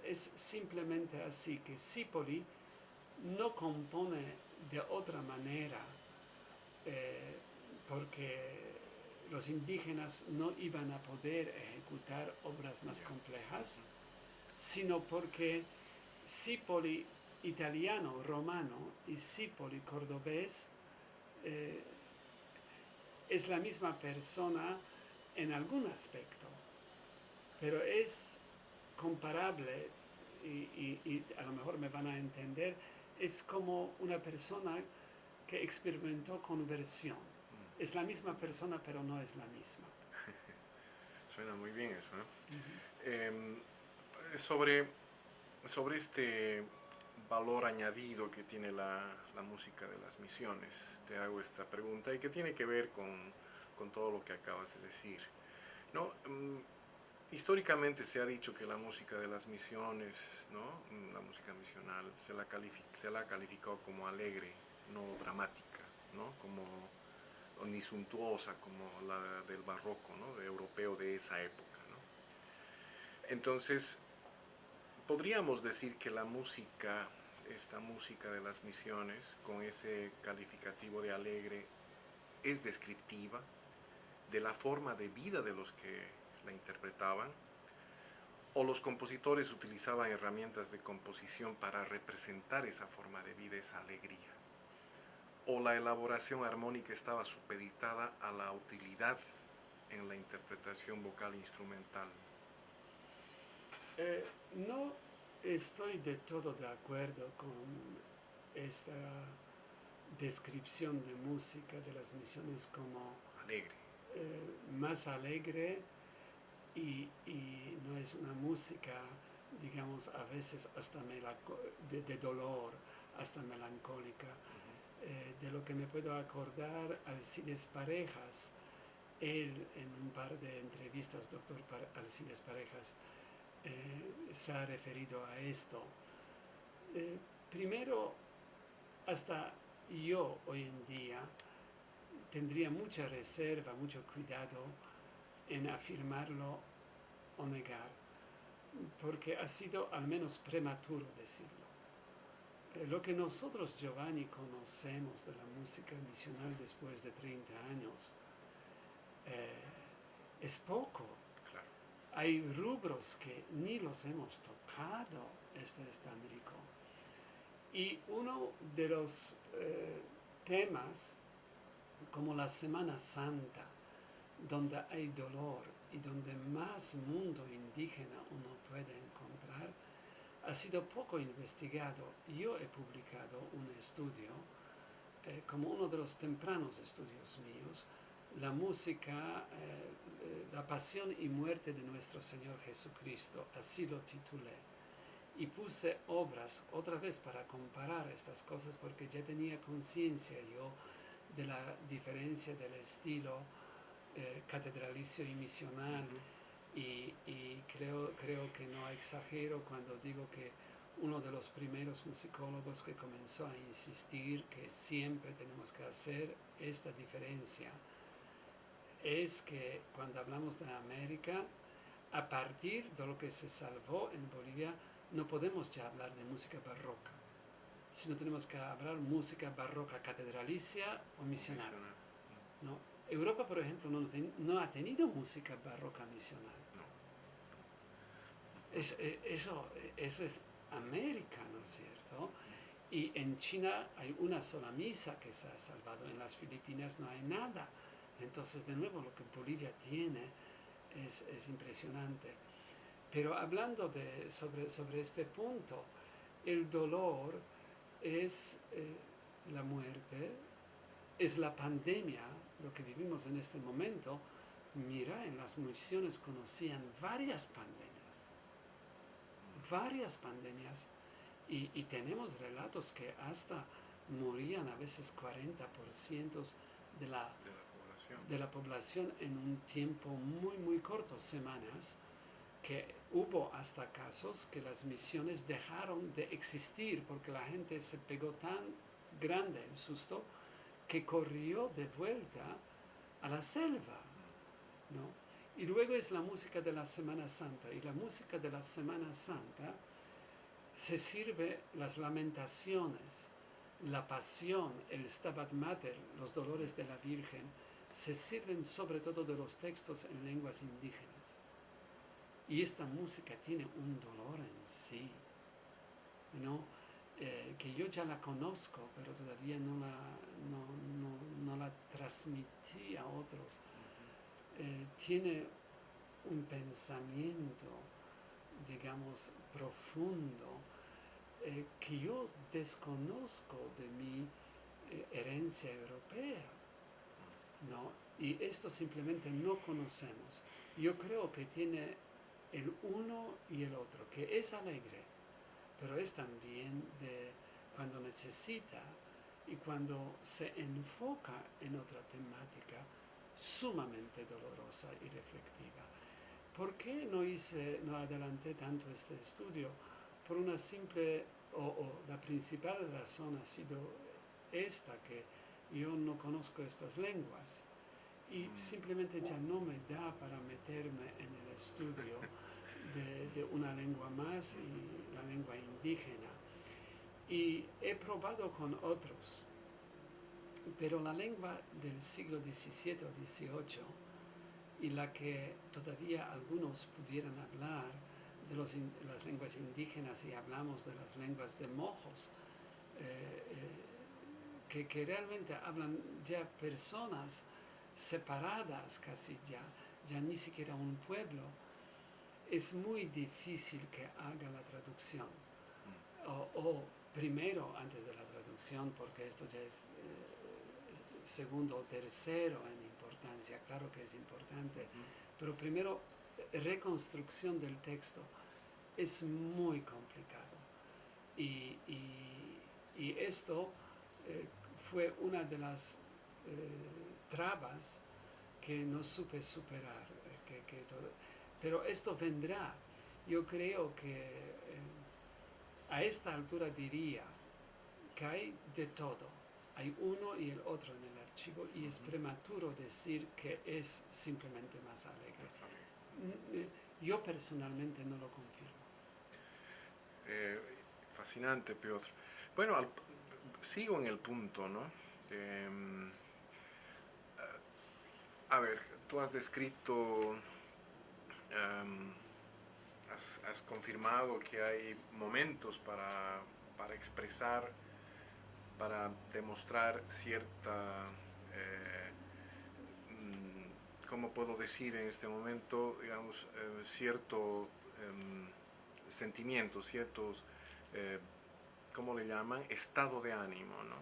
es simplemente así, que Zipoli no compone de otra manera, eh, porque los indígenas no iban a poder ejecutar obras más complejas, sino porque Zipoli italiano, romano y Zipoli cordobés eh, es la misma persona en algún aspecto, pero es comparable y a lo mejor me van a entender, es como una persona que experimentó conversión. Es la misma persona, pero no es la misma. Suena muy bien eso, ¿no? Eh, sobre, sobre este valor añadido que tiene la música de las misiones, te hago esta pregunta y que tiene que ver con todo lo que acabas de decir. No, históricamente se ha dicho que la música de las misiones, ¿no? La música misional se la ha calificado como alegre, no dramática, ¿no? Como ni suntuosa como la del barroco, ¿no? De europeo de esa época, ¿no? Entonces, podríamos decir que la música, esta música de las misiones, con ese calificativo de alegre, es descriptiva de la forma de vida de los que la interpretaban, o los compositores utilizaban herramientas de composición para representar esa forma de vida, esa alegría, o la elaboración armónica estaba supeditada a la utilidad en la interpretación vocal instrumental. No estoy de todo de acuerdo con esta descripción de música de las misiones como Alegre. más alegre y no es una música, digamos, a veces hasta de dolor, hasta melancólica. De lo que me puedo acordar, Alcides Parejas, él en un par de entrevistas, doctor Alcides Parejas, se ha referido a esto. Eh, Primero, hasta yo hoy en día tendría mucha reserva, mucho cuidado en afirmarlo o negar, porque ha sido al menos prematuro decirlo. Lo que nosotros, Giovanni, conocemos de la música misional después de 30 años eh, es poco. Claro. Hay rubros que ni los hemos tocado, esto es tan rico. Y uno de los temas, como la Semana Santa, donde hay dolor y donde más mundo indígena uno puede encontrar, ha sido poco investigado. Yo he publicado un estudio, como uno de los tempranos estudios míos, la música, la pasión y muerte de nuestro Señor Jesucristo, así lo titulé. Y puse obras otra vez para comparar estas cosas porque ya tenía conciencia yo de la diferencia del estilo catedralicio y misional y creo que no exagero cuando digo que uno de los primeros musicólogos que comenzó a insistir que siempre tenemos que hacer esta diferencia es que cuando hablamos de América, a partir de lo que se salvó en Bolivia, no podemos ya hablar de música barroca, sino tenemos que hablar música barroca catedralicia o misional. ¿No? Europa, por ejemplo, no ha tenido música barroca misional. No. Eso es América, ¿no es cierto? Y en China hay una sola misa que se ha salvado, en las Filipinas no hay nada. Entonces, de nuevo, lo que Bolivia tiene es impresionante. Pero hablando sobre este punto, el dolor es la muerte, es la pandemia, lo que vivimos en este momento. Mira, en las misiones conocían varias pandemias, y tenemos relatos que hasta morían a veces 40% de la, De la población. de la población en un tiempo muy, muy corto, semanas, que hubo hasta casos que las misiones dejaron de existir porque la gente se pegó tan grande el susto que corrió de vuelta a la selva, ¿no? Y luego es la música de la Semana Santa. Y la música de la Semana Santa se sirve las lamentaciones, la pasión, el Stabat Mater, los dolores de la Virgen, se sirven sobre todo de los textos en lenguas indígenas. Y esta música tiene un dolor en sí, ¿no? Que yo ya la conozco, pero todavía no la transmití a otros. Tiene un pensamiento, digamos, profundo, que yo desconozco de mi herencia europea, ¿no? Y esto simplemente no conocemos. Yo creo que tiene el uno y el otro, que es alegre, pero es también de cuando necesita y cuando se enfoca en otra temática sumamente dolorosa y reflexiva. ¿Por qué no adelanté tanto este estudio? Por una simple, la principal razón ha sido esta, que yo no conozco estas lenguas y simplemente ya no me da para meterme en el estudio de una lengua más y la lengua indígena. Y he probado con otros, pero la lengua del siglo XVII o XVIII y la que todavía algunos pudieran hablar de las lenguas indígenas, y hablamos de las lenguas de mojos, que realmente hablan ya personas separadas casi ya ni siquiera un pueblo, es muy difícil que haga la traducción. O primero, antes de la traducción, porque esto ya es segundo o tercero en importancia, claro que es importante, pero primero, reconstrucción del texto es muy complicado. Y esto fue una de las trabas que no supe superar. Pero esto vendrá. Yo creo que a esta altura diría que hay de todo. Hay uno y el otro en el archivo y es prematuro decir que es simplemente más alegre. Yo personalmente no lo confirmo. Fascinante, Piotr. Bueno, sigo en el punto, ¿no? A ver, tú has descrito, has confirmado que hay momentos para expresar, para demostrar cierta, ¿cómo puedo decir en este momento? Digamos, cierto sentimientos, ciertos, ¿cómo le llaman? Estado de ánimo, ¿no?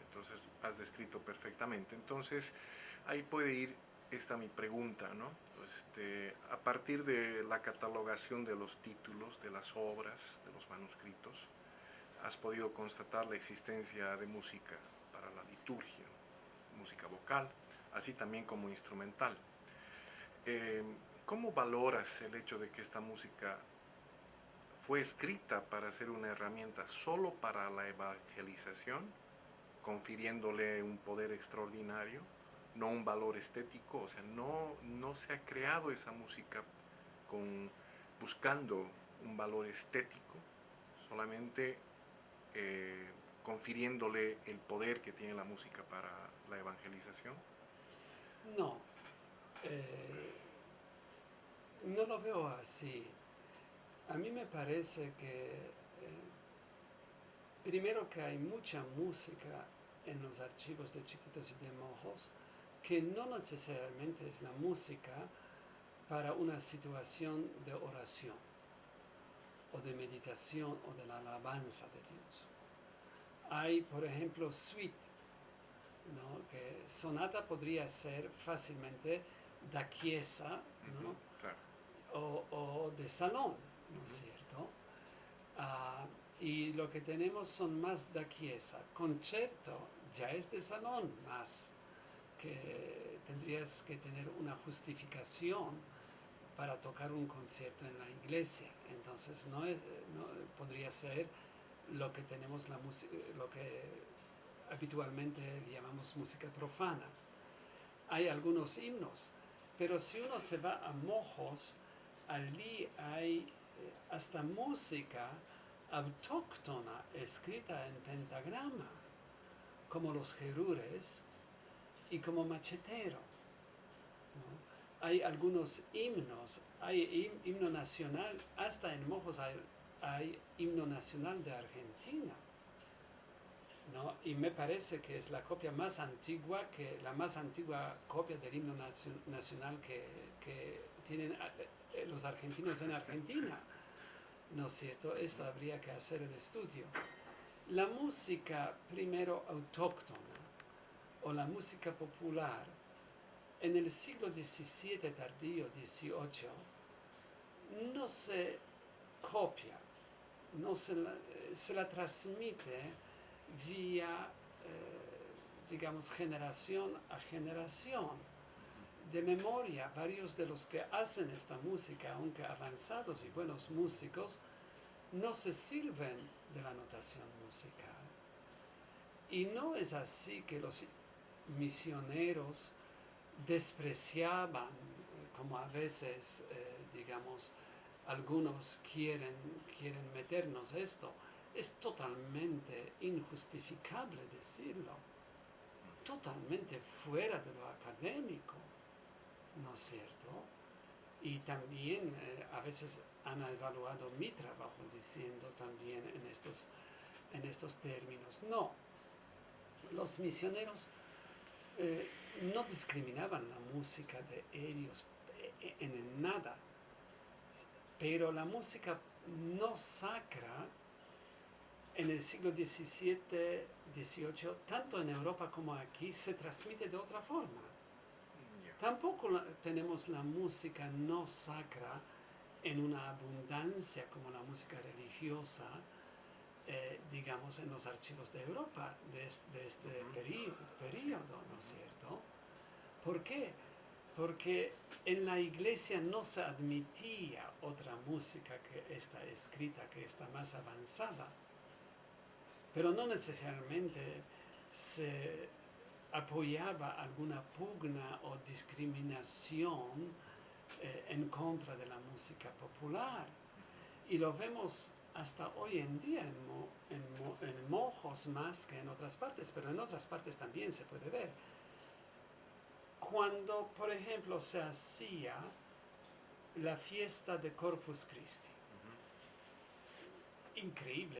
Entonces, has descrito perfectamente. Entonces, ahí puede ir esta mi pregunta, ¿no? A partir de la catalogación de los títulos, de las obras, de los manuscritos, has podido constatar la existencia de música para la liturgia, música vocal, así también como instrumental. ¿Cómo valoras el hecho de que esta música fue escrita para ser una herramienta solo para la evangelización, confiriéndole un poder extraordinario, no un valor estético? O sea, no se ha creado esa música buscando un valor estético, solamente confiriéndole el poder que tiene la música para la evangelización. No, no lo veo así. A mí me parece que primero que hay mucha música en los archivos de Chiquitos y de Mojos que no necesariamente es la música para una situación de oración o de meditación o de la alabanza de Dios. Hay, por ejemplo, suite, ¿no? Que sonata podría ser fácilmente da chiesa, ¿no? Claro. O de salón, ¿no es cierto? Y lo que tenemos son más da chiesa. Concerto ya es de salón, más que tendrías que tener una justificación para tocar un concierto en la iglesia. Entonces no podría ser lo que tenemos lo que habitualmente llamamos música profana. Hay algunos himnos, Pero si uno se va a Mojos, allí hay hasta música autóctona escrita en pentagrama, como los jerures y como machetero, ¿no? Hay algunos himnos, hay himno nacional, hasta en Mojos hay himno nacional de Argentina, ¿no? Y me parece que es la copia más antigua, la más antigua copia del himno nacional que tienen los argentinos en Argentina, ¿no es cierto? Esto habría que hacer el estudio. La música primero autóctona o la música popular en el siglo XVII tardío, XVIII, no se copia, no se la transmite vía, digamos, generación a generación. De memoria, varios de los que hacen esta música, aunque avanzados y buenos músicos, no se sirven de la notación musical. Y no es así que los misioneros despreciaban, como a veces, digamos, algunos quieren meternos esto. Es totalmente injustificable decirlo, totalmente fuera de lo académico, ¿no es cierto? Y también a veces han evaluado mi trabajo diciendo también en estos términos. No, los misioneros no discriminaban la música de ellos en nada, pero la música no sacra en el siglo XVII, XVIII, tanto en Europa como aquí, se transmite de otra forma. Tampoco tenemos la música no sacra en una abundancia como la música religiosa, digamos, en los archivos de Europa de este periodo, ¿no es cierto? ¿Por qué? Porque en la iglesia no se admitía otra música que está escrita, que está más avanzada, pero no necesariamente se apoyaba alguna pugna o discriminación en contra de la música popular. Y lo vemos hasta hoy en día en Mojos más que en otras partes, pero en otras partes también se puede ver. Cuando, por ejemplo, se hacía la fiesta de Corpus Christi, increíble